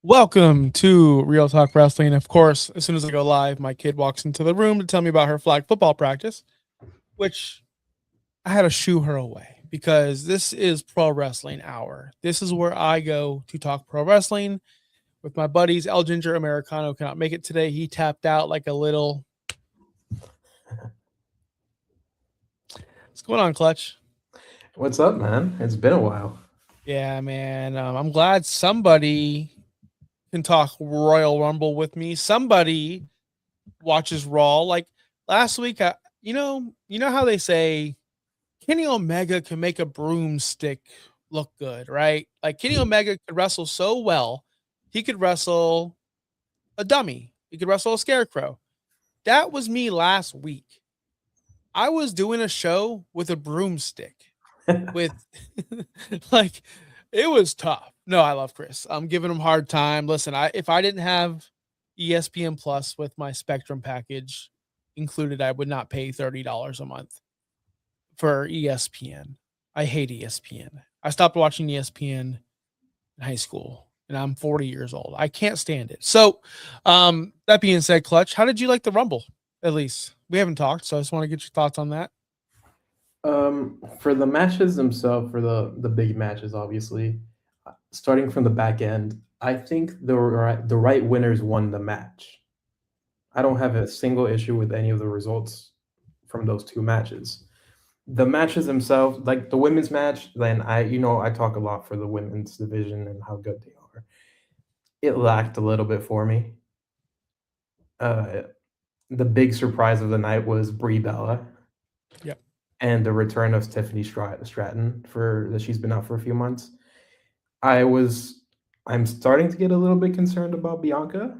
Welcome to Real Talk Wrestling. Of course, as soon as I go live, my kid walks into the room to tell me about her flag football practice, which I had to shoo her away because this is Pro Wrestling Hour. This is where I go to talk pro wrestling with my buddies. El Ginger Americano cannot make it today. He tapped out like a little. What's going on, Clutch? What's up, man? It's been a while. Yeah, man. I'm glad somebody can talk Royal Rumble with me. Somebody watches Raw. Like last week, you know how they say Kenny Omega can make a broomstick look good, right? Like Kenny Omega could wrestle so well, he could wrestle a dummy. He could wrestle a scarecrow. That was me last week. I was doing a show with a broomstick. With like it was tough. No, I love Chris. I'm giving him hard time. Listen, if I didn't have ESPN Plus with my Spectrum package included, I would not pay $30 a month for ESPN. I hate ESPN. I stopped watching ESPN in high school and I'm 40 years old. I can't stand it. So, that being said, Clutch, how did you like the Rumble? At least we haven't talked, so I just want to get your thoughts on that. For the matches themselves, for the big matches, obviously, starting from the back end, I think the right winners won the match. I don't have a single issue with any of the results from those two matches. The matches themselves, like the women's match, then I talk a lot for the women's division and how good they are. It lacked a little bit for me. Uh, the big surprise of the night was Brie Bella Yep. and the return of Tiffany Stratton for that she's been out for a few months. I'm starting to get a little bit concerned about Bianca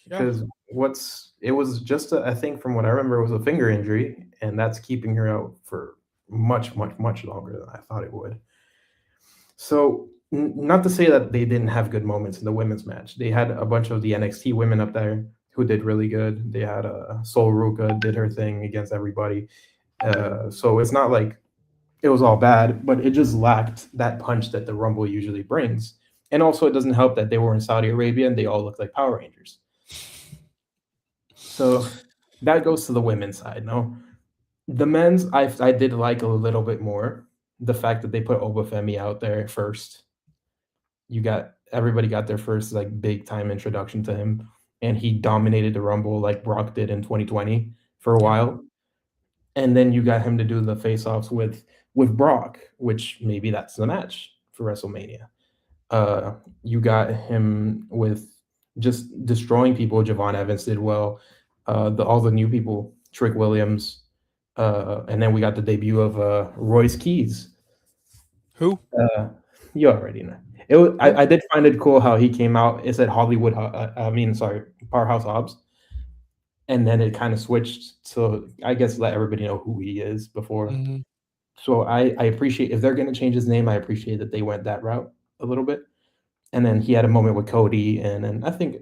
Yeah. because what's it was just I think from what I remember it was a finger injury and that's keeping her out for much longer than I thought it would. So not to say that they didn't have good moments in the women's match. They had a bunch of the NXT women up there who did really good. They had Sol Ruka did her thing against everybody. So it's not like it was all bad, but it just lacked that punch that the Rumble usually brings. And also, it doesn't help that they were in Saudi Arabia and they all look like Power Rangers. So that goes to the women's side. No, the men's I did like a little bit more. The fact that they put Obafemi out there first, everybody got their first like big time introduction to him, and he dominated the Rumble like Brock did in 2020 for a Yep. while. And then you got him to do the face-offs with Brock, which maybe that's the match for WrestleMania. You got him with just destroying people. Javon Evans did well. All the new people, Trick Williams, and then we got the debut of Royce Keys. Who? You already know. I did find it cool how he came out. It said Hollywood. Sorry, Powerhouse Hobbs, and then it kind of switched. So I guess let everybody know who he is before. Mm-hmm. So I appreciate if they're going to change his name. I appreciate that they went that route a little bit. And then he had a moment with Cody, and then I think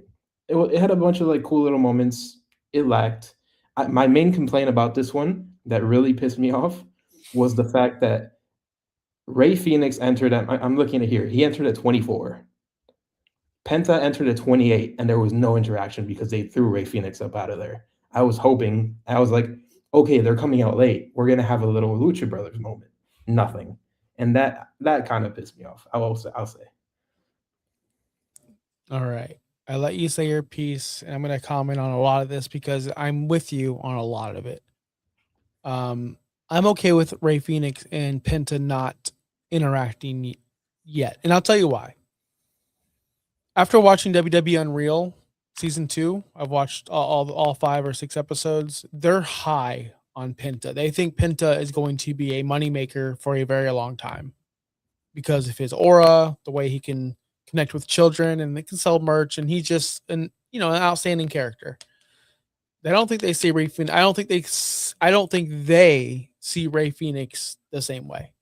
it had a bunch of like cool little moments. It lacked. My main complaint about this one that really pissed me off was the fact that Ray Phoenix entered at. I'm looking at here. He entered at 24. Penta entered at 28, and there was no interaction because they threw Ray Phoenix up out of there. I was hoping. I was like, okay, they're coming out late. We're gonna have a little Lucha Brothers moment. Nothing, and that kind of pissed me off. I'll say. All right. I let you say your piece, and I'm going to comment on a lot of this because I'm with you on a lot of it. I'm okay with Ray Phoenix and Penta not interacting yet, and I'll tell you why. After watching WWE Unreal season 2, I've watched all 5 or 6 episodes. They're high on Penta. They think Penta is going to be a moneymaker for a very long time because of his aura, the way he can connect with children, and they can sell merch, and he's just an outstanding character. They don't think they see Ray Phoenix. I don't think they see Ray Phoenix the same way,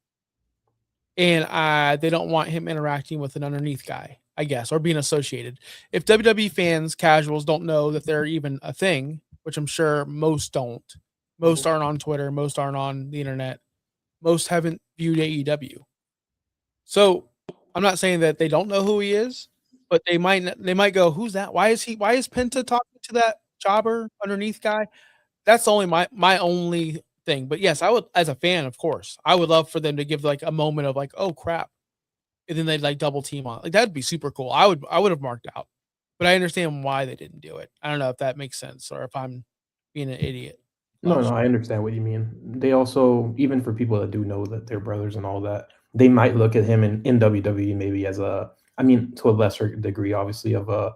and they don't want him interacting with an underneath guy, I guess, or being associated. If WWE fans, casuals, don't know that they're even a thing, which I'm sure most don't. Most aren't on Twitter. Most aren't on the internet. Most haven't viewed AEW. So I'm not saying that they don't know who he is, but they might go, "Who's that? Why is Penta talking to that jobber underneath guy?" That's only my only thing. But yes, I would as a fan, of course, I would love for them to give like a moment of like, "Oh crap," and then they'd like double team on it. Like that'd be super cool. I would have marked out, but I understand why they didn't do it. I don't know if that makes sense or if I'm being an idiot. No, Clutch. no, I understand what you mean. They also, even for people that do know that they're brothers and all that, they might look at him in WWE maybe as a, I mean, to a lesser degree, obviously, of a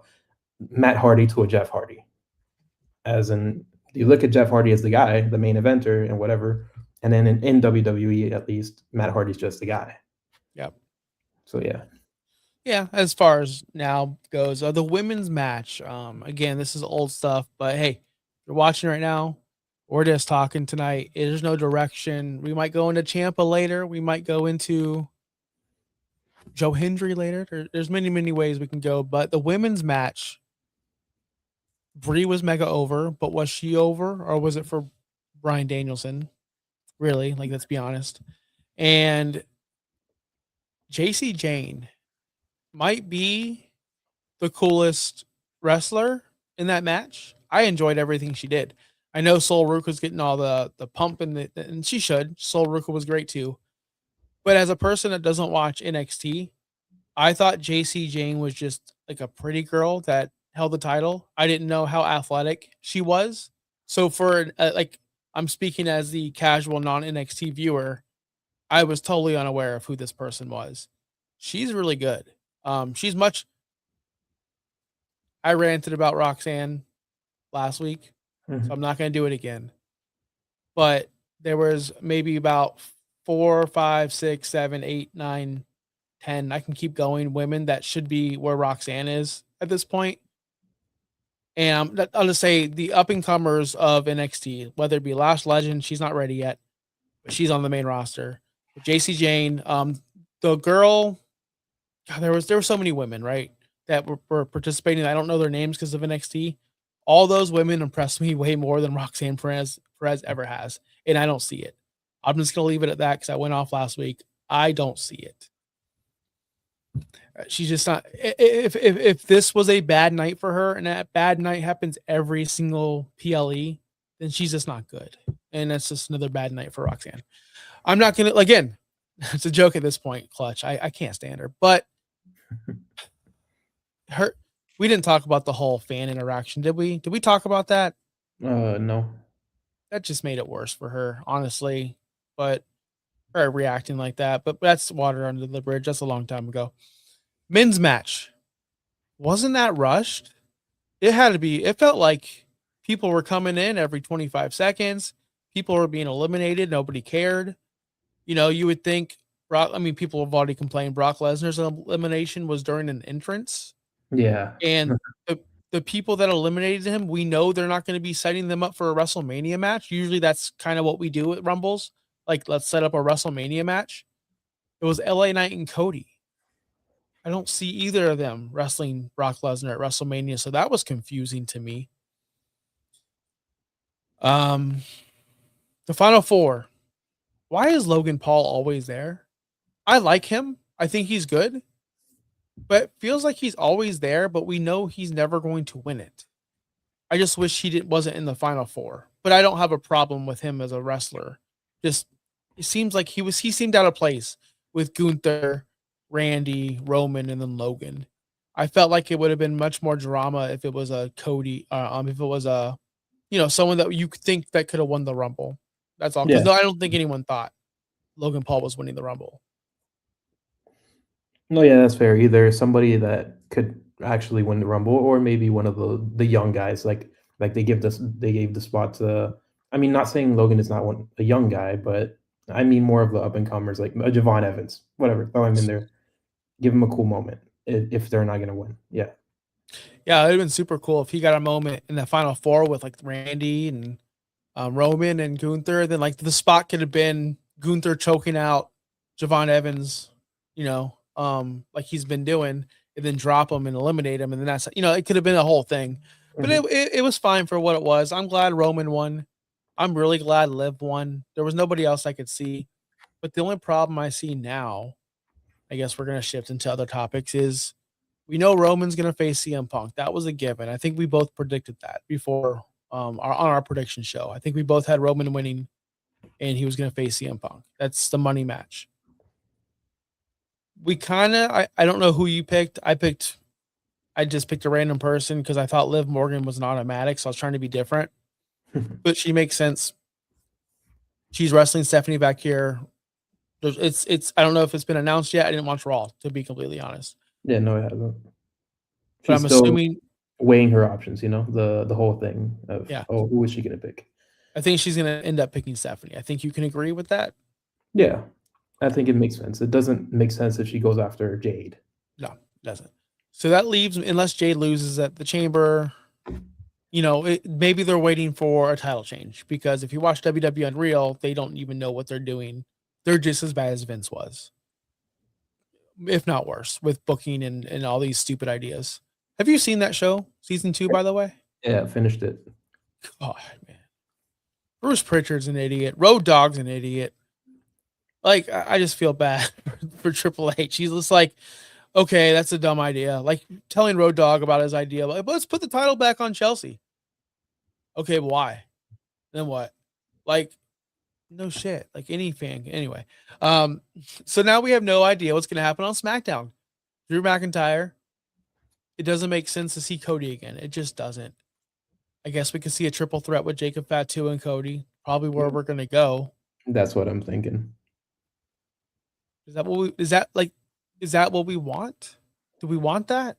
Matt Hardy to a Jeff Hardy. As in, you look at Jeff Hardy as the guy, the main eventer and whatever, and then in WWE at least, Matt Hardy's just the guy. Yep. So yeah. Yeah, as far as now goes, the women's match. Again, this is old stuff, but hey, if you're watching right now, we're just talking tonight. There's no direction. We might go into Champa later. We might go into Joe Hendry later. There's many ways we can go, but the women's match, Brie was mega over, but was she over or was it for Brian Danielson? Really, like let's be honest. And JC Jane might be the coolest wrestler in that match. I enjoyed everything she did. I know Sol Ruka was getting all the pump and she should. Sol Ruka was great too. But as a person that doesn't watch NXT, I thought JC Jane was just like a pretty girl that held the title. I didn't know how athletic she was. So for like I'm speaking as the casual non NXT viewer, I was totally unaware of who this person was. She's really good. She's much I ranted about Roxanne last week, so Mhm. I'm not going to do it again. But there was maybe about 4, 5, 6, 7, 8, 9, 10. I can keep going. Women that should be where Roxanne is at this point. And I'll just say the up and comers of NXT, whether it be Lash Legend, she's not ready yet, but she's on the main roster. JC Jane, the girl, God, there were so many women, right, that were participating. I don't know their names because of NXT. All those women impressed me way more than Roxanne Perez ever has, and I don't see it. I'm just gonna leave it at that because I went off last week. I don't see it. She's just not. If this was a bad night for her, and that bad night happens every single PLE, then she's just not good, and that's just another bad night for Roxanne. I'm not gonna again. It's a joke at this point, Clutch. I can't stand her, but her we didn't talk about the whole fan interaction, did we? Did we talk about that? No. That just made it worse for her, honestly. But her reacting like that, but that's water under the bridge. That's a long time ago. Men's match. Wasn't that rushed? It had to be. It felt like people were coming in every 25 seconds. People were being eliminated. Nobody cared. You know, you would think Brock, I mean, people have already complained Brock Lesnar's elimination was during an entrance. Yeah. And the the people that eliminated him, we know they're not going to be setting them up for a WrestleMania match. Usually that's kind of what we do at Rumbles. Like, let's set up a WrestleMania match. It was LA Knight and Cody. I don't see either of them wrestling Brock Lesnar at WrestleMania, so that was confusing to me. Um, the final four. Why is Logan Paul always there? I like him. I think he's good, but it feels like he's always there, but we know he's never going to win it. I just wish wasn't in the final four. But I don't have a problem with him as a wrestler. Just it seems like he seemed out of place with Gunther, Randy, Roman, and then Logan. I felt like it would have been much more drama if it was a Cody, if it was a someone that you think that could have won the Rumble. That's all. Because Yeah. no, I don't think anyone thought Logan Paul was winning the Rumble. No, yeah, that's fair. Either somebody that could actually win the Rumble, or maybe one of the young guys. Like they gave the spot to. I mean, not saying Logan is not one a young guy, but I mean more of the up and comers, like a Javon Evans, whatever. Throw him in there, give him a cool moment if they're not gonna win. Yeah, Yeah, it'd have been super cool if he got a moment in the final four with like Randy and Roman and Gunther. Then like the spot could have been Gunther choking out Javon Evans, like he's been doing, and then drop him and eliminate him, and then that's it could have been a whole thing. But hmm it was fine for what it was. I'm glad Roman won. I'm really glad Liv won. There was nobody else I could see. But the only problem I see now, I guess we're gonna shift into other topics, is We know Roman's going to face CM Punk. That was a given. I think we both predicted that before on our prediction show. I think we both had Roman winning, and he was going to face CM Punk. That's the money match. We kind of, I don't know who you picked. I just picked a random person because I thought Liv Morgan was an automatic, so I was trying to be different. But she makes sense. She's wrestling Stephanie back here. It's. I don't know if it's been announced yet. I didn't watch Raw, to be completely honest. Yeah, no, it hasn't. But She's I'm still assuming, weighing her options, you know, the whole thing of, yeah, oh, who is she gonna pick? I think she's going to end up picking Stephanie. I think you can agree with that. Yeah, I think it makes sense. It doesn't make sense if she goes after Jade. No, it doesn't. So that leaves, unless Jade loses at the Chamber, maybe they're waiting for a title change because if you watch WWE Unreal, they don't even know what they're doing. They're just as bad as Vince was, if not worse, with booking and all these stupid ideas. Have you seen that show, season 2, by the way? Yeah, finished it. God, man. Bruce Pritchard's an idiot. Road Dogg's an idiot. Like, I just feel bad for Triple H. He's just like, okay, that's a dumb idea. Like telling Road Dogg about his idea, like, let's put the title back on Chelsea. Okay, but why? Then what? Like, no shit. Like any fan. Anyway. So now we have no idea what's gonna happen on SmackDown. Drew McIntyre. It doesn't make sense to see Cody again. It just doesn't. I guess we can see a triple threat with Jacob Fatu and Cody. Probably where we're gonna go. That's what I'm thinking. Is that what we want? Do we want that?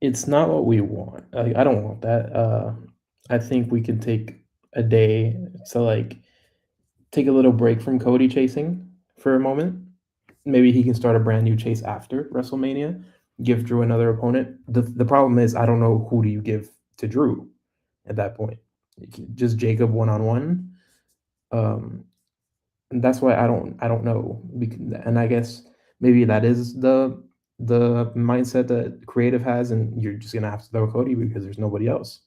It's not what we want. I don't want that. I think we can take a day to like take a little break from Cody chasing for a moment. Maybe he can start a brand new chase after WrestleMania. Give Drew another opponent. The problem is I don't know who do you give to Drew at that point. Just Jacob one on one. And that's why I don't know. And I guess maybe that is the mindset that creative has, and you're just gonna have to throw Cody because there's nobody else.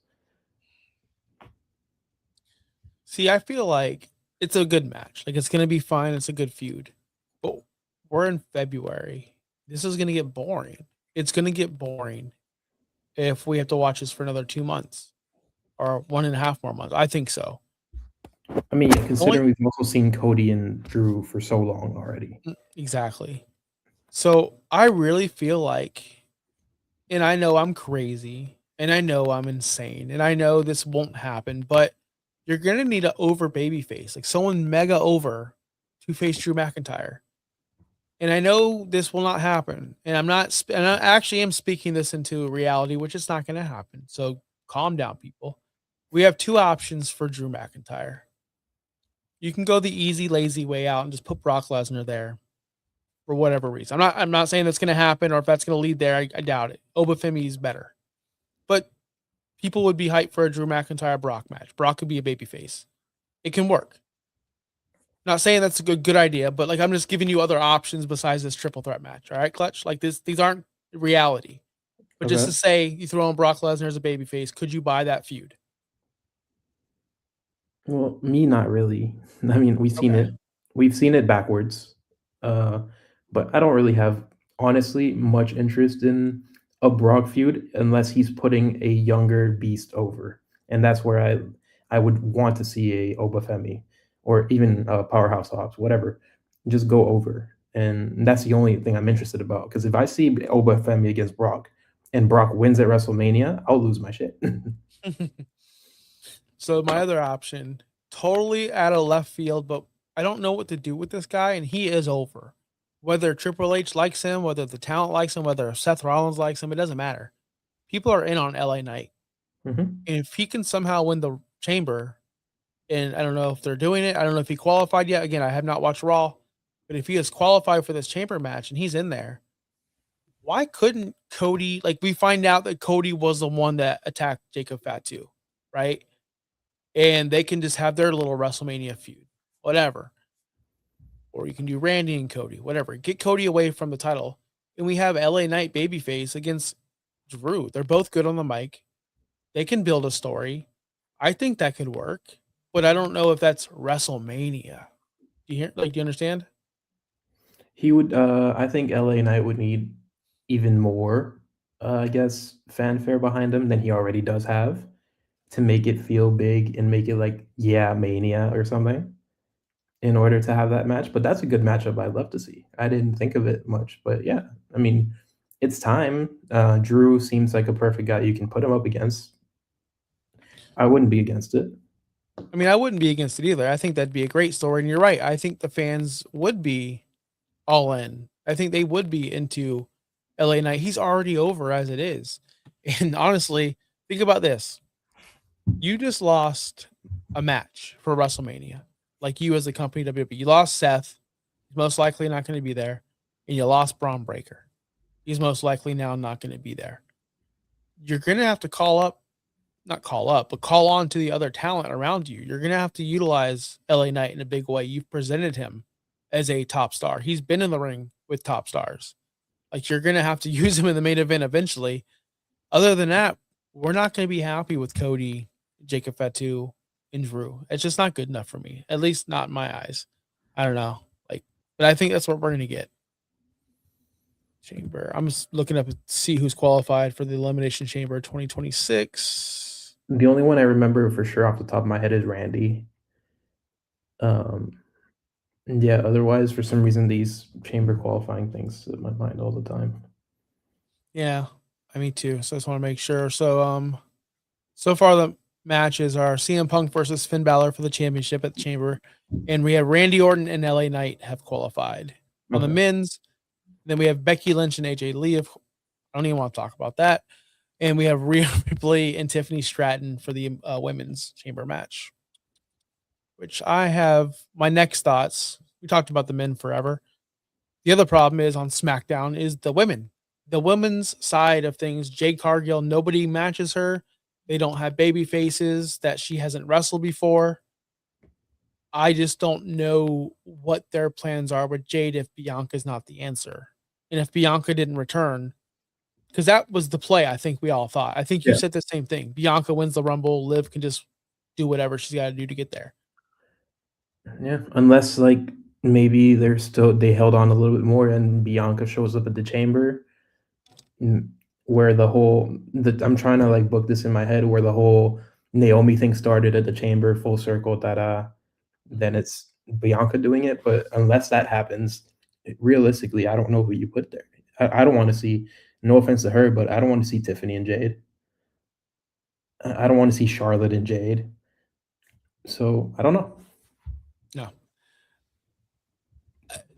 See, I feel like it's a good match. Like it's gonna be fine. It's a good feud. But we're in February. This is gonna get boring. It's gonna get boring if we have to watch this for another 2 months or 1.5 more months. I think so. I mean, yeah, Only considering we've also seen Cody and Drew for so long already. exactly. So I really feel like, and I know I'm crazy, and I know I'm insane, and I know this won't happen, but you're gonna need an over baby face, like someone mega over to face Drew McIntyre. And I know this will not happen. And and I actually am speaking this into reality, which is not going to happen. So calm down, people. We have two options for Drew McIntyre. You can go the easy, lazy way out and just put Brock Lesnar there for whatever reason. I'm not saying that's going to happen or if that's going to lead there. I doubt it. Obafemi is better. But people would be hyped for a Drew McIntyre Brock match. Brock could be a babyface. It can work. Not saying that's a good idea, but like I'm just giving you other options besides this triple threat match. All right, Clutch. Like these aren't reality. But just Okay. to say, you throw in Brock Lesnar as a babyface, could you buy that feud? Well, me, not really. I mean, we've seen Okay. it. We've seen it backwards. Uh, but I don't really have, honestly, much interest in a Brock feud unless he's putting a younger beast over, and that's where I would want to see a Obafemi or even a Powerhouse Hobbs, whatever, just go over, and that's the only thing I'm interested about. Because if I see Obafemi against Brock and Brock wins at WrestleMania, I'll lose my shit. So my other option, totally out of left field, but I don't know what to do with this guy, and he is over. Whether Triple H likes him, whether the talent likes him, whether Seth Rollins likes him, it doesn't matter. People are in on LA Knight. Mhm. And if he can somehow win the chamber, and I don't know if they're doing it, I don't know if he qualified yet. Again, I have not watched Raw, but if he is qualified for this chamber match and he's in there, why couldn't Cody, like we find out that Cody was the one that attacked Jacob Fatu, right? And they can just have their little WrestleMania feud, whatever. Or you can do Randy and Cody, whatever. Get Cody away from the title. And we have LA Knight babyface against Drew. They're both good on the mic. They can build a story. I think that could work, but I don't know if that's WrestleMania. Do you hear? Like, do you understand? He would. I think LA Knight would need even more. I guess, fanfare behind him than he already does have to make it feel big and make it like, yeah, Mania or something in order to have that match. But that's a good matchup I'd love to see. I didn't think of it much, but yeah, I mean, it's time. Drew seems like a perfect guy you can put him up against. I wouldn't be against it. I mean, I wouldn't be against it either. I think that'd be a great story. And you're right. I think the fans would be all in. I think they would be into LA Knight. He's already over as it is. And honestly, think about this. You just lost a match for WrestleMania. Like you as a company WWE. You lost Seth. He's most likely not going to be there. And you lost Braun Breaker. He's most likely now not going to be there. You're going to have to not call up, but call on to the other talent around you. You're going to have to utilize LA Knight in a big way. You've presented him as a top star. He's been in the ring with top stars. Like you're going to have to use him in the main event eventually. Other than that, we're not going to be happy with Cody, Jacob Fatu, and Drew. It's just not good enough for me. At least not in my eyes. I don't know. Like, but I think that's what we're going to get. Chamber. I'm just looking up to see who's qualified for the Elimination Chamber 2026. The only one I remember for sure off the top of my head is Randy. Um, yeah, otherwise, for some reason, these chamber qualifying things slip my mind all the time. Yeah, I mean too. So I just want to make sure. So far the matches are CM Punk versus Finn Balor for the championship at the Chamber, and we have Randy Orton and LA Knight have qualified on the Okay. men's. Then we have Becky Lynch and AJ Lee. I don't even want to talk about that. And we have Rhea Ripley and Tiffany Stratton for the women's Chamber match. Which I have my next thoughts. We talked about the men forever. The other problem is on SmackDown is the women. The women's side of things, Jade Cargill, nobody matches her. They don't have baby faces that she hasn't wrestled before. I just don't know what their plans are with Jade if Bianca's not the answer. And if Bianca didn't return, because that was the play I think we all thought. I think you Yeah. said the same thing. Bianca wins the Rumble, Liv can just do whatever she's got to do to get there. Yeah, unless, like, maybe they held on a little bit more and Bianca shows up at the chamber, mm, where I'm trying to, like, book this in my head where the whole Naomi thing started at the chamber, full circle, da-da, then it's Bianca doing it, but unless that happens, realistically, I don't know who you put there. I don't wanna see, no offense to her, but I don't wanna see Tiffany and Jade. I don't wanna see Charlotte and Jade. So, I don't know. No.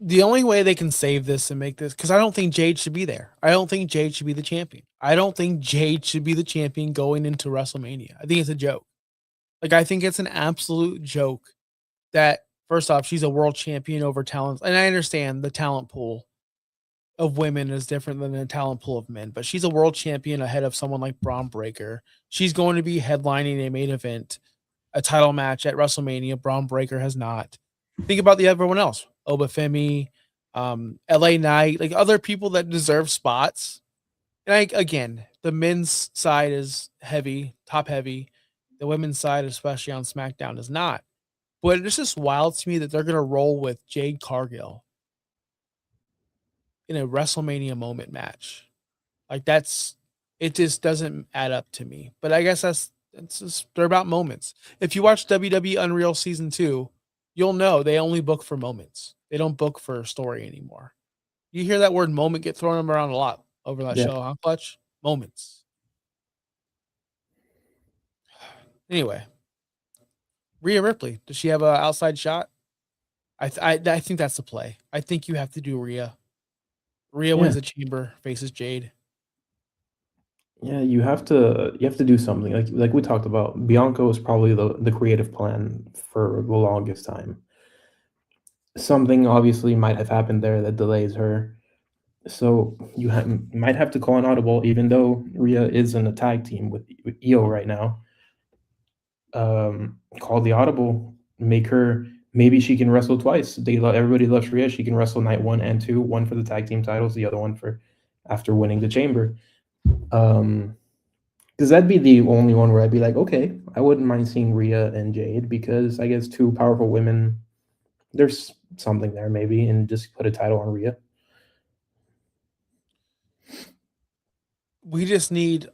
The only way they can save this and make this, because I don't think Jade should be there. I don't think Jade should be the champion. I don't think Jade should be the champion going into WrestleMania. I think it's a joke. Like I think it's an absolute joke that first off, she's a world champion over talent. And I understand the talent pool of women is different than the talent pool of men, but she's a world champion ahead of someone like Braun Breaker. She's going to be headlining a main event, a title match at WrestleMania. Braun Breaker has not. Think about the everyone else. Obafemi, LA Knight, like other people that deserve spots. And again, the men's side is heavy, top heavy. The women's side, especially on SmackDown, is not. But it's just wild to me that they're gonna roll with Jade Cargill in a WrestleMania moment match. Like that's it just doesn't add up to me. But I guess that's just they're about moments. If you watch WWE Unreal Season 2, you'll know they only book for moments. They don't book for a story anymore. You hear that word moment get thrown around a lot over that Yeah. show, huh, Clutch? Moments. Anyway, Rhea Ripley, does she have an outside shot? I think that's the play. I think you have to do Rhea. Rhea Yeah. wins the chamber, faces Jade. Yeah, you have to do something. Like we talked about, Bianca was probably the creative plan for the longest time. Something obviously might have happened there that delays her. So might have to call an audible, even though Rhea is in a tag team with Io right now. Call the audible, make her, maybe she can wrestle twice. Everybody loves Rhea. She can wrestle night 1 and 2, one for the tag team titles, the other one for after winning the chamber. Because that'd be the only one where I'd be like, okay, I wouldn't mind seeing Rhea and Jade because I guess two powerful women, there's something there maybe, and just put a title on Rhea. we just need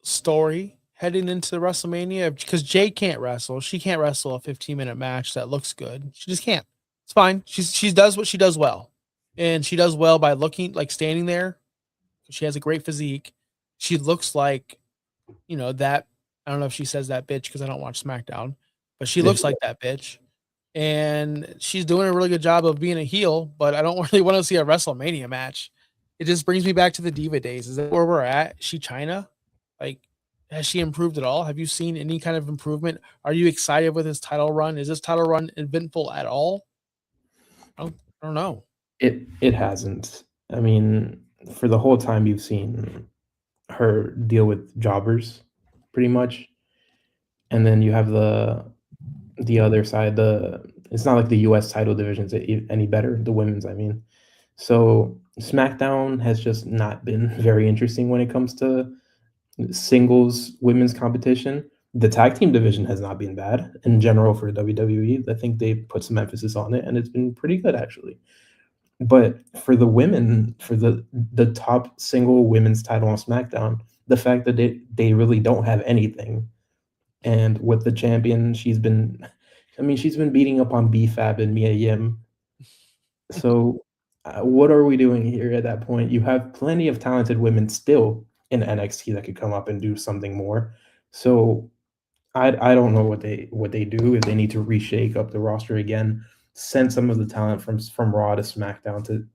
story heading into WrestleMania because Jay can't wrestle. She can't wrestle a 15-minute match that looks good. She just can't. It's fine. She does what she does well, and she does well by looking like standing there. She has a great physique. She looks like that. I don't know if she says that bitch because I don't watch SmackDown, but she looks like that bitch, and she's doing a really good job of being a heel. But I don't really want to see a WrestleMania match. It just brings me back to the Diva days. Is that where we're at? Is she China? Like, has she improved at all? Have you seen any kind of improvement? Are you excited with this title run? Is this title run eventful at all? I don't know. It hasn't. I mean, for the whole time you've seen her deal with jobbers, pretty much, and then you have the other side. It's not like the U.S. title division's any better. The women's, I mean. So SmackDown has just not been very interesting when it comes to singles women's competition. The tag team division has not been bad in general for WWE. I think they put some emphasis on it, and it's been pretty good actually. But for the women, for the top single women's title on SmackDown, the fact that they really don't have anything, and with the champion, I mean, she's been beating up on BFAB and Mia Yim. So, what are we doing here at that point? You have plenty of talented women still in NXT that could come up and do something more. So, I don't know what they do, if they need to reshake up the roster again, send some of the talent from Raw to SmackDown to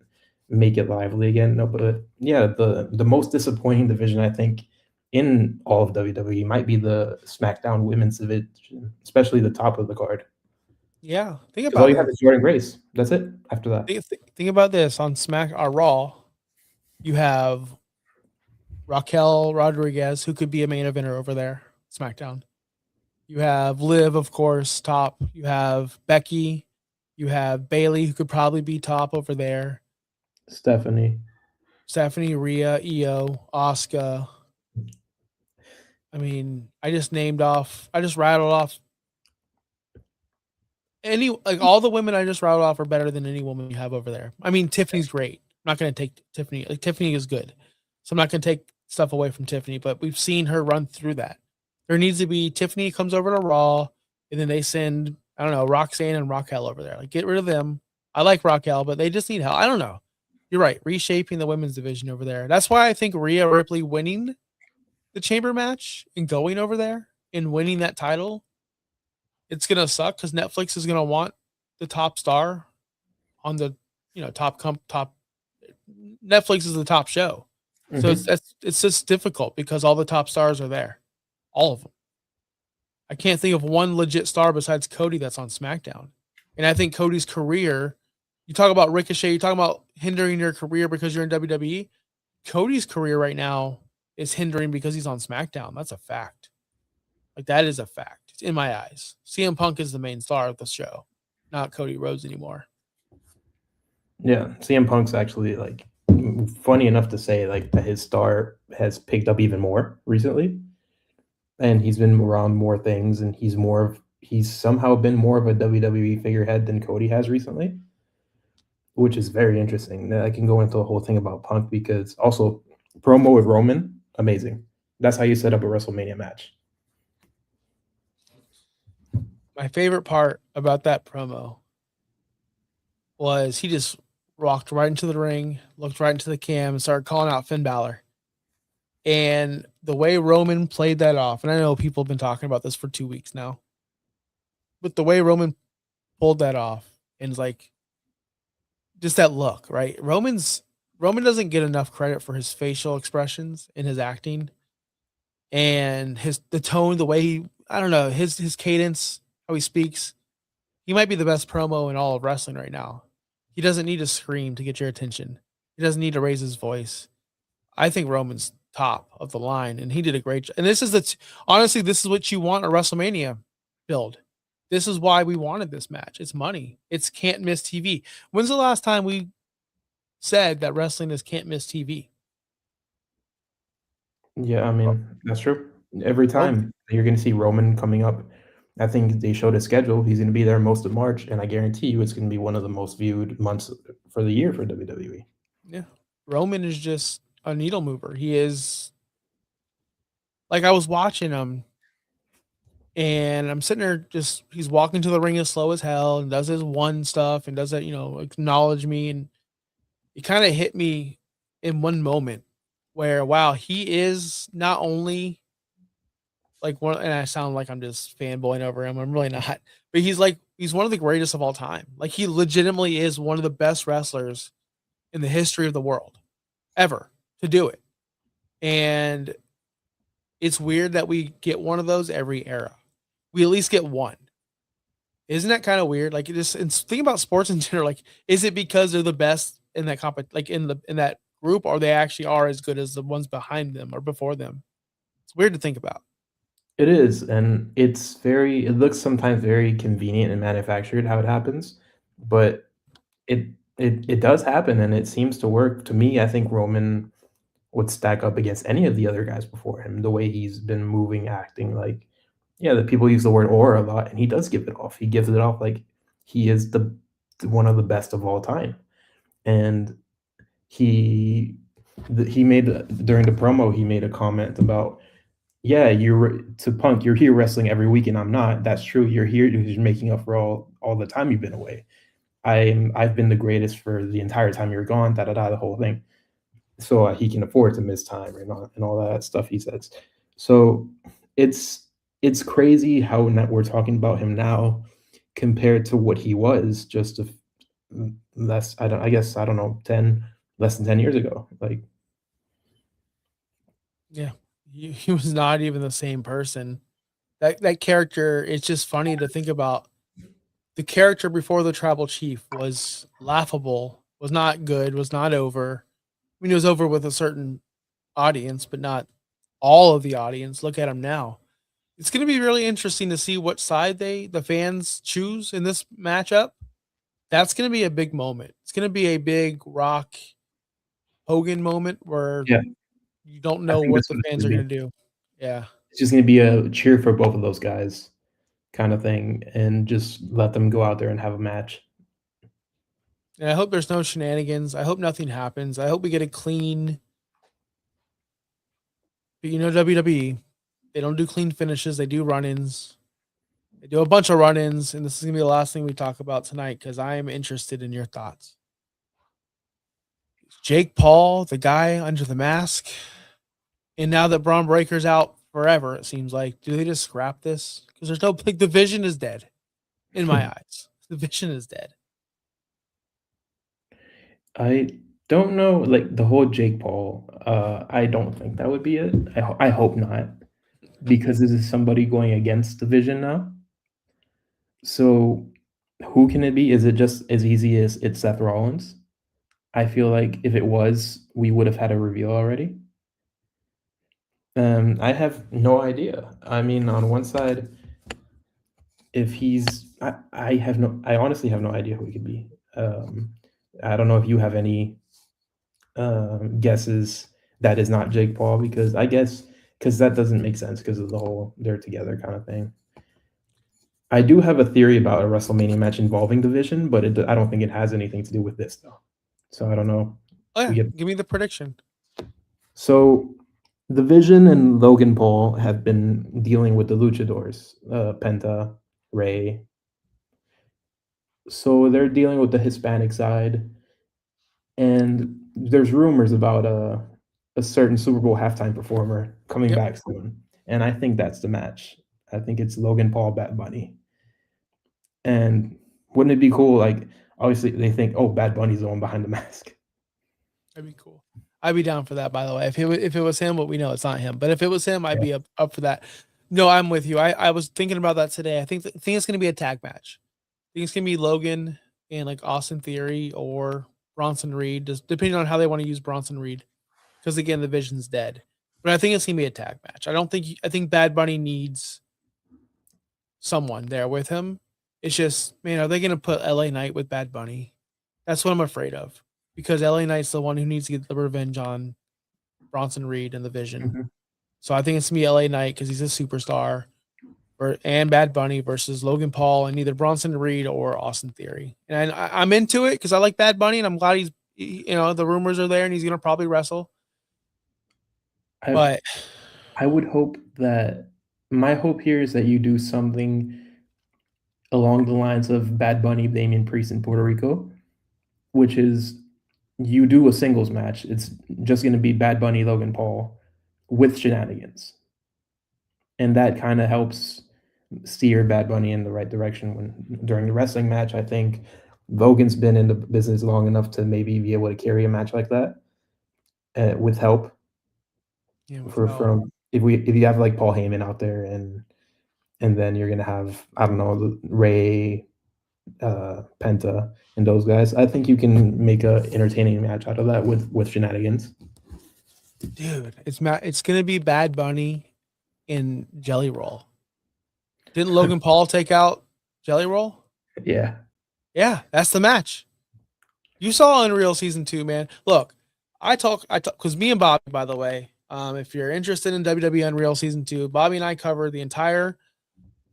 make it lively again. No, but yeah, the most disappointing division I think in all of WWE might be the SmackDown women's division, especially the top of the card. Yeah, think Because all about you have is this. Jordan Grace. That's it. After that, Think about this on Smack or Raw. You have Raquel Rodriguez, who could be a main eventer over there, SmackDown. You have Liv, of course, top. You have Becky. You have Bailey, who could probably be top over there. Stephanie. Stephanie, Rhea, Io, Asuka. I mean, I just rattled off all the women I just rattled off are better than any woman you have over there. I mean, Tiffany's great. I'm not going to take Tiffany. Like Tiffany is good, so I'm not going to take stuff away from Tiffany. But we've seen her run through that. There needs to be Tiffany comes over to Raw, and then they send I don't know Roxanne and Raquel over there. Like get rid of them. I like Raquel, but they just need help. I don't know. You're right. Reshaping the women's division over there. That's why I think Rhea Ripley winning the chamber match and going over there and winning that title, it's gonna suck because Netflix is gonna want the top star on the top. Netflix is the top show, so Mhm. it's just difficult because all the top stars are there, all of them. I can't think of one legit star besides Cody that's on SmackDown, and I think Cody's career. You talk about Ricochet. You talk about hindering your career because you're in WWE. Cody's career right now is hindering because he's on SmackDown. That's a fact. Like that is a fact in my eyes. CM Punk is the main star of the show, not Cody Rhodes anymore. Yeah, CM Punk's actually like funny enough to say like that his star has picked up even more recently, and he's been around more things, and he's somehow been more of a WWE figurehead than Cody has recently, which is very interesting. I can go into the whole thing about Punk because also promo with Roman, amazing. That's how you set up a WrestleMania match. My favorite part about that promo was he just walked right into the ring, looked right into the cam, and started calling out Finn Balor. And the way Roman played that off, and I know people have been talking about this for 2 weeks now, but the way Roman pulled that off and like just that look, right? Roman doesn't get enough credit for his facial expressions in his acting and the tone, the way he I don't know, his cadence, how he speaks. He might be the best promo in all of wrestling right now. He doesn't need to scream to get your attention. He doesn't need to raise his voice. I think Roman's top of the line, and he did a great job. And honestly, this is what you want a WrestleMania build. This is why we wanted this match. It's money. It's can't miss TV. When's the last time we said that wrestling is can't miss TV? Yeah, I mean, that's true. Every Roman, time you're gonna see Roman coming up. I think they showed a schedule. He's gonna be there most of March, and I guarantee you it's gonna be one of the most viewed months for the year for WWE. yeah. Roman is just a needle mover. He is like I was watching him and I'm sitting there just he's walking to the ring as slow as hell and does his one stuff and does it, acknowledge me and it kind of hit me in one moment where wow, he is not only like one and I sound like I'm just fanboying over him. I'm really not. But he's one of the greatest of all time. Like he legitimately is one of the best wrestlers in the history of the world ever to do it. And it's weird that we get one of those every era. We at least get one. Isn't that kind of weird? Like it just and think about sports in general. Like, is it because they're the best in that like in that group, or they actually are as good as the ones behind them or before them? It's weird to think about. It is, and it looks sometimes very convenient and manufactured how it happens, but it it does happen and it seems to work. To me, I think Roman would stack up against any of the other guys before him, the way he's been moving, acting, like yeah, the people use the word aura a lot, and he does give it off. He gives it off like he is the one of the best of all time, and he he made during the promo, he made a comment about yeah, you're to Punk, you're here wrestling every week, and I'm not. That's true. You're here because you're making up for all the time you've been away. I've been the greatest for the entire time you're gone. Da da da. The whole thing. So he can afford to miss time and all that stuff he says. So it's it's crazy how we're talking about him now compared to what he was just less. I guess I don't know 10 less than 10 years ago. Like Yeah. He was not even the same person. That character, it's just funny to think about. The character before the tribal chief was laughable, was not good, was not over. I mean, it was over with a certain audience, but not all of the audience. Look at him now. It's going to be really interesting to see what side the fans choose in this matchup. That's going to be a big moment. It's going to be a big Rock Hogan moment where yeah, you don't I know think what that's the what it's fans gonna are be. going to do. Yeah. It's just gonna be a cheer for both of those guys kind of thing, and just let them go out there and have a match. And I hope there's no shenanigans. I hope nothing happens. I hope we get a clean, but WWE, they don't do clean finishes. They do run-ins. They do a bunch of run-ins, and this is gonna be the last thing we talk about tonight because I am interested in your thoughts. Jake Paul, the guy under the mask, and now that Braun Breaker's out forever, it seems like, do they just scrap this? Because there's no like the vision is dead in my eyes. The vision is dead. I don't know, like, the whole Jake Paul, I don't think that would be it. I hope not, because this is somebody going against the vision now. So, who can it be? Is it just as easy as it's Seth Rollins? I feel like if it was, we would have had a reveal already. I have no idea. I mean, on one side, if he's I honestly have no idea who he could be. I don't know if you have any guesses that is not Jake Paul, because I guess because that doesn't make sense because of the whole they're together kind of thing. I do have a theory about a WrestleMania match involving Division, but I don't think it has anything to do with this though. So I don't know. Oh We yeah, get give me the prediction. so Division and Logan Paul have been dealing with the Luchadors, Penta, Ray. So they're dealing with the Hispanic side, and there's rumors about a certain Super Bowl halftime performer coming Yep. back soon, and I think that's the match. I think it's Logan Paul, Bad Bunny, and wouldn't it be cool? Like, obviously, they think, oh, Bad Bunny's the one behind the mask. That'd be cool. I'd be down for that. By the way, if it was him, but we know it's not him. But if it was him, I'd Yeah. be up for that. No, I'm with you. I was thinking about that today. I think it's gonna be a tag match. I think it's gonna be Logan and like Austin Theory or Bronson Reed, just depending on how they want to use Bronson Reed. Because again, the vision's dead. But I think it's gonna be a tag match. I don't think I think Bad Bunny needs someone there with him. It's just, man, are they gonna put LA Knight with Bad Bunny? That's what I'm afraid of. Because LA Knight's the one who needs to get the revenge on Bronson Reed and the Vision. Mhm. So I think it's gonna be LA Knight because he's a superstar, and Bad Bunny versus Logan Paul and either Bronson Reed or Austin Theory. And I'm into it because I like Bad Bunny and I'm glad the rumors are there and he's gonna probably wrestle. I But I would hope that my hope here is that you do something along the lines of Bad Bunny, Damian Priest in Puerto Rico, which is you do a singles match. It's just going to be Bad Bunny, Logan Paul with shenanigans. And that kind of helps steer Bad Bunny in the right direction when during the wrestling match. I think Logan's been in the business long enough to maybe be able to carry a match like that with help Yeah, for without. from if you have like Paul Heyman out there and then you're gonna have I don't know Ray, Penta, and those guys. I think you can make a entertaining match out of that with shenanigans. Dude, it's gonna be Bad Bunny in Jelly Roll. Didn't Logan Paul take out Jelly Roll? Yeah, Yeah, that's the match. You saw Unreal season 2, man. Look, I talk because me and Bobby, by the way, if you're interested in WWE Unreal season 2, Bobby and I cover the entire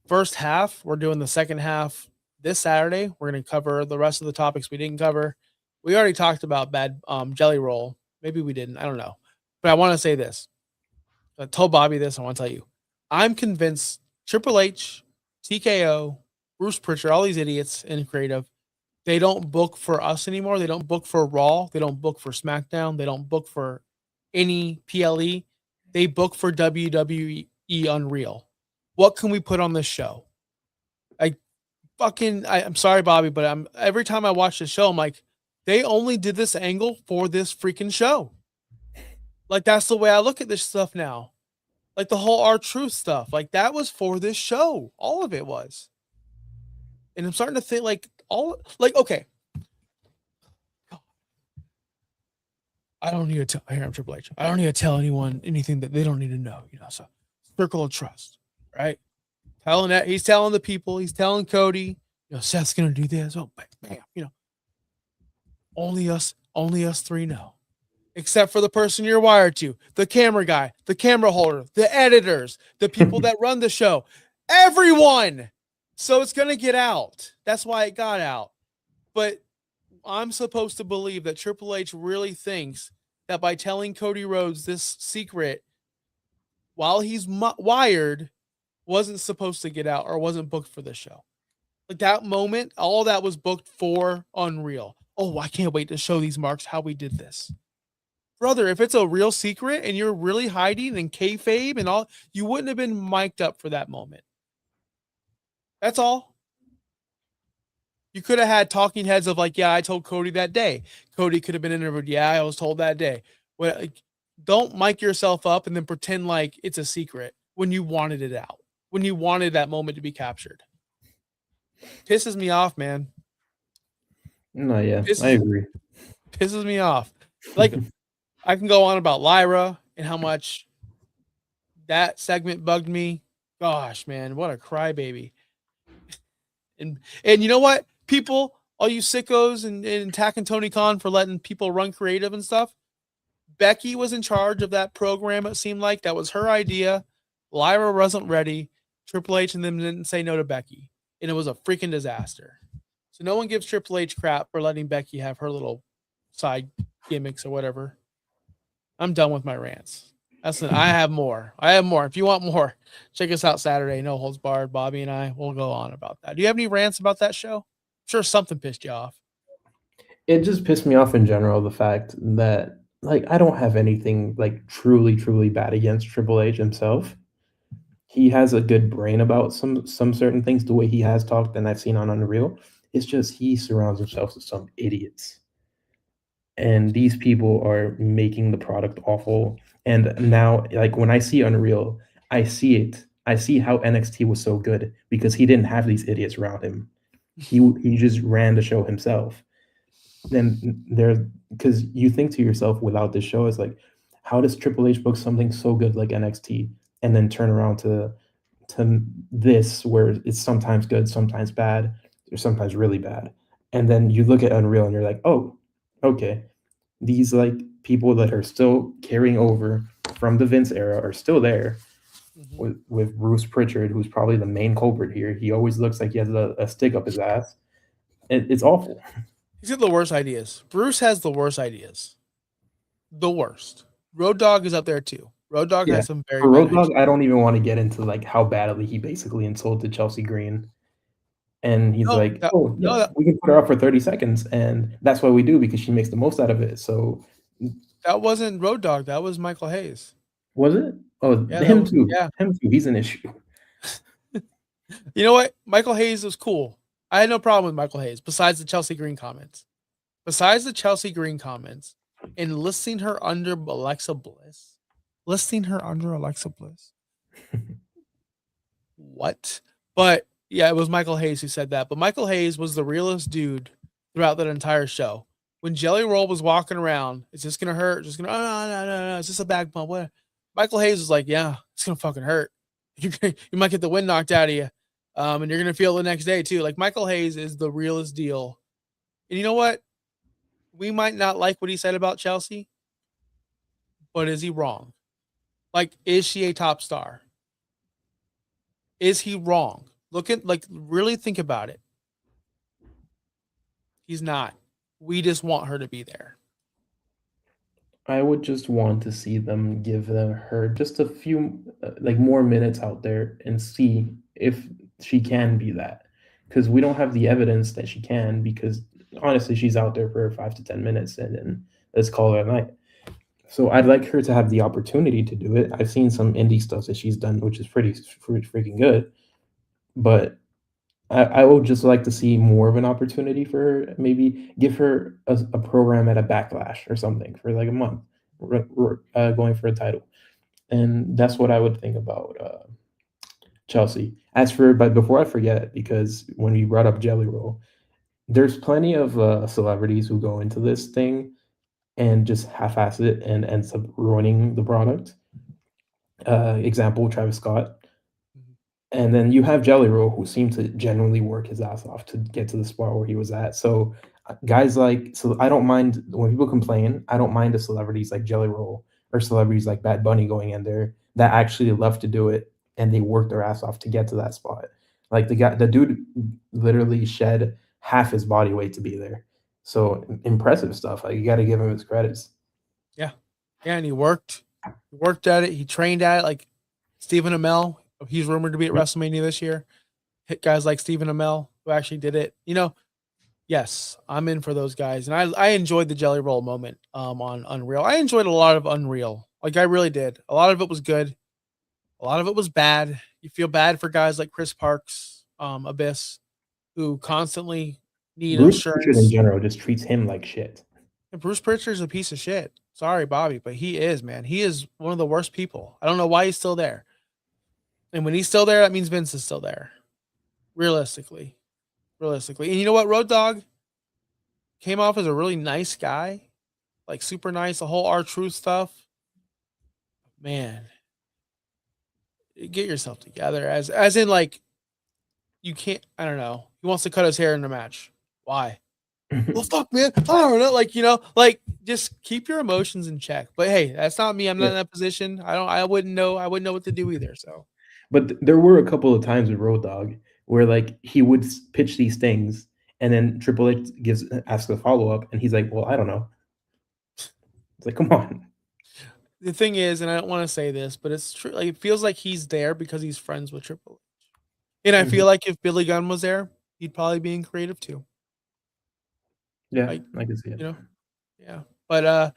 first half. We're doing the second half this Saturday. We're going to cover the rest of the topics we didn't cover. We already talked about bad Jelly Roll. Maybe we didn't. I don't know. But I want to say this. I told Bobby this. I want to tell you. I'm convinced Triple H, TKO, Bruce Pritchard, all these idiots in creative, they don't book for us anymore. They don't book for Raw. They don't book for SmackDown. They don't book for any PLE. They book for WWE Unreal. What can we put on this show? I'm sorry, Bobby, but I'm every time I watch the show, I'm like, they only did this angle for this freaking show. Like that's the way I look at this stuff now. Like the whole R-Truth stuff, like that was for this show. All of it was. And I'm starting to think like okay, I don't need to tell here I'm Triple H. I don't need to tell anyone anything that they don't need to know, So circle of trust, right? He's telling the people, he's telling Cody, Seth's gonna do this. Oh, bam, only us three know. Except for the person you're wired to, the camera guy, the camera holder, the editors, the people that run the show, everyone. So it's gonna get out. That's why it got out. But I'm supposed to believe that Triple H really thinks that by telling Cody Rhodes this secret while he's wired wasn't supposed to get out or wasn't booked for the show. Like that moment, all that was booked for Unreal. Oh, I can't wait to show these marks how we did this. Brother, if it's a real secret and you're really hiding and kayfabe and all, you wouldn't have been mic'd up for that moment. That's all. You could have had talking heads of like, yeah, I told Cody that day. Cody could have been interviewed. Yeah, I was told that day. Well, like, don't mic yourself up and then pretend like it's a secret when you wanted it out, when you wanted that moment to be captured. Pisses me off, man. no, yeah, I agree. Pisses me off. Like I can go on about Lyra and how much that segment bugged me. Gosh, man, what a crybaby. And you know what? People, all you sickos and attacking Tony Khan for letting people run creative and stuff. Becky was in charge of that program, it seemed like. That was her idea. Lyra wasn't ready. Triple H and them didn't say no to Becky. And it was a freaking disaster. So no one gives Triple H crap for letting Becky have her little side gimmicks or whatever. I'm done with my rants. I have more. If you want more, check us out Saturday. No holds barred. Bobby and I will go on about that. Do you have any rants about that show? I'm sure something pissed you off. It just pissed me off in general the fact that like I don't have anything like truly bad against Triple H himself. He has a good brain about some certain things. The way he has talked, and I've seen on Unreal, it's just he surrounds himself with some idiots, and these people are making the product awful. And now, like when I see Unreal, I see it. I see how NXT was so good because he didn't have these idiots around him. He just ran the show himself. Then there, because you think to yourself without this show, it's like, how does Triple H book something so good like NXT and then turn around to this where it's sometimes good, sometimes bad, or sometimes really bad. And then you look at Unreal and you're like, oh, okay. These like people that are still carrying over from the Vince era are still there with Bruce Pritchard, who's probably the main culprit here. He always looks like he has a stick up his ass. It's awful. He's got the worst ideas. Bruce has the worst ideas. The worst. Road Dogg is up there too. Road Dogg Yeah. has some very For bad Road Dogg, hygiene. I don't even wanna get into, like, how badly he basically insulted Chelsea Green, and he's No, like, that "Oh, no, yeah, that we can put her up for 30 seconds, and that's what we do because she makes the most out of it." So, that wasn't Road Dogg, that was Michael Hayes. was it? Oh, Yeah, that was him too, he's an issue. You know what? Michael Hayes was cool. I had no problem with Michael Hayes besides the Chelsea Green comments. Besides the Chelsea Green comments and listing her under Alexa Bliss. Listing her under Alexa Bliss. What? But yeah, it was Michael Hayes who said that. But Michael Hayes was the realest dude throughout that entire show. When Jelly Roll was walking around, is this gonna hurt? Just gonna oh no. Is this a back bump? What? Michael Hayes was like, yeah, it's gonna fucking hurt. You might get the wind knocked out of you. And you're gonna feel it the next day too. Like Michael Hayes is the realest deal. And you know what? We might not like what he said about Chelsea, but is he wrong? Like, is she a top star? Is he wrong? Look at like really think about it. He's not. We just want her to be there. I would just want to see them give her just a few, like, more minutes out there and see if she can be that. Because we don't have the evidence that she can because, honestly, she's out there for 5 to 10 minutes and then let's call it a night. So I'd like her to have the opportunity to do it. I've seen some indie stuff that she's done, which is pretty freaking good, but I would just like to see more of an opportunity for her. Maybe give her a program at a Backlash or something for like a month, going for a title, and that's what I would think about Chelsea. As for, but before I forget, because when you brought up Jelly Roll, there's plenty of celebrities who go into this thing and just half-ass it and ends up ruining the product. Example, Travis Scott. Mhm. And then you have Jelly Roll, who seemed to genuinely work his ass off to get to the spot where he was at. So, guys like, so I don't mind when people complain. I don't mind the celebrities like Jelly Roll or celebrities like Bad Bunny going in there that actually love to do it and they work their ass off to get to that spot. Like the dude literally shed half his body weight to be there. So impressive stuff. Like you got to give him his credits. Yeah. Yeah, and he worked. He worked at it. He trained at it. Like Stephen Amell, he's rumored to be at WrestleMania this year. Hit guys like Stephen Amell who actually did it. You know, yes, I'm in for those guys. And I enjoyed the Jelly Roll moment on Unreal. I enjoyed a lot of Unreal. Like I really did. A lot of it was good. A lot of it was bad. You feel bad for guys like Chris Parks, Abyss, who constantly need Bruce Pritchard in assurance. general just treats him like shit. And Bruce Pritchard's a piece of shit. Sorry, Bobby, but he is, man. He is one of the worst people. I don't know why he's still there. And when he's still there, that means Vince is still there. Realistically. Realistically. And you know what? Road Dogg came off as a really nice guy. Like super nice, the whole R Truth stuff. Man, get yourself together. As in like you can't I don't know. He wants to cut his hair in the match. Why? Well, fuck, man. I don't know. Like, like just keep your emotions in check. But hey, that's not me. I'm not Yeah. in that position. I wouldn't know. I wouldn't know what to do either. So But there were a couple of times with Road Dogg where like he would pitch these things, and then Triple H asks a follow up, and he's like, "Well, I don't know." It's like, come on. the thing is, and I don't want to say this, but it's true. Like it feels like he's there because he's friends with Triple H. And I Mhm. feel like if Billy Gunn was there, he'd probably be in creative too. Yeah, Like, I can see it. you know, yeah. But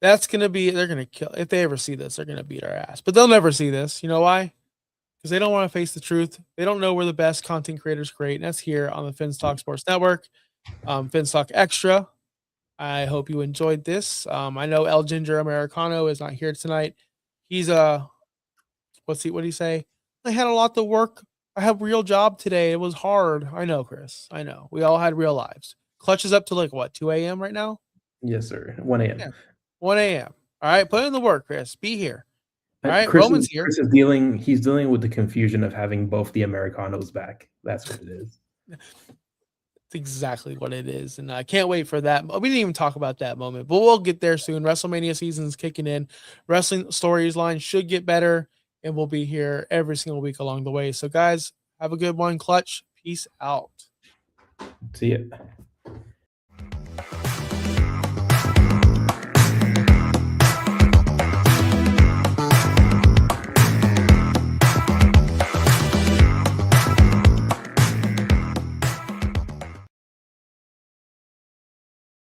that's gonna be they're gonna kill if they ever see this, they're gonna beat our ass. But they'll never see this. You know why? Because they don't want to face the truth. They don't know we're the best content creators create, and that's here on the Finstock Sports Network, Finstock Extra. I hope you enjoyed this. I know El Ginger Americano is not here tonight. He's what do you say? I had a lot to work. I have a real job today. It was hard. I know, Chris. I know. We all had real lives. Clutch is up to like what 2 a.m. right now? Yes, sir. 1 Yeah. a.m. 1 a.m. All right, put in the work, Chris. Be here. All right, Chris Roman's is here. Chris is dealing. He's dealing with the confusion of having both the Americanos back. That's what it is. That's exactly what it is. And I can't wait for that. We didn't even talk about that moment, but we'll get there soon. WrestleMania season's kicking in. Wrestling stories line should get better, and we'll be here every single week along the way. So, guys, have a good one. Clutch. Peace out. See ya.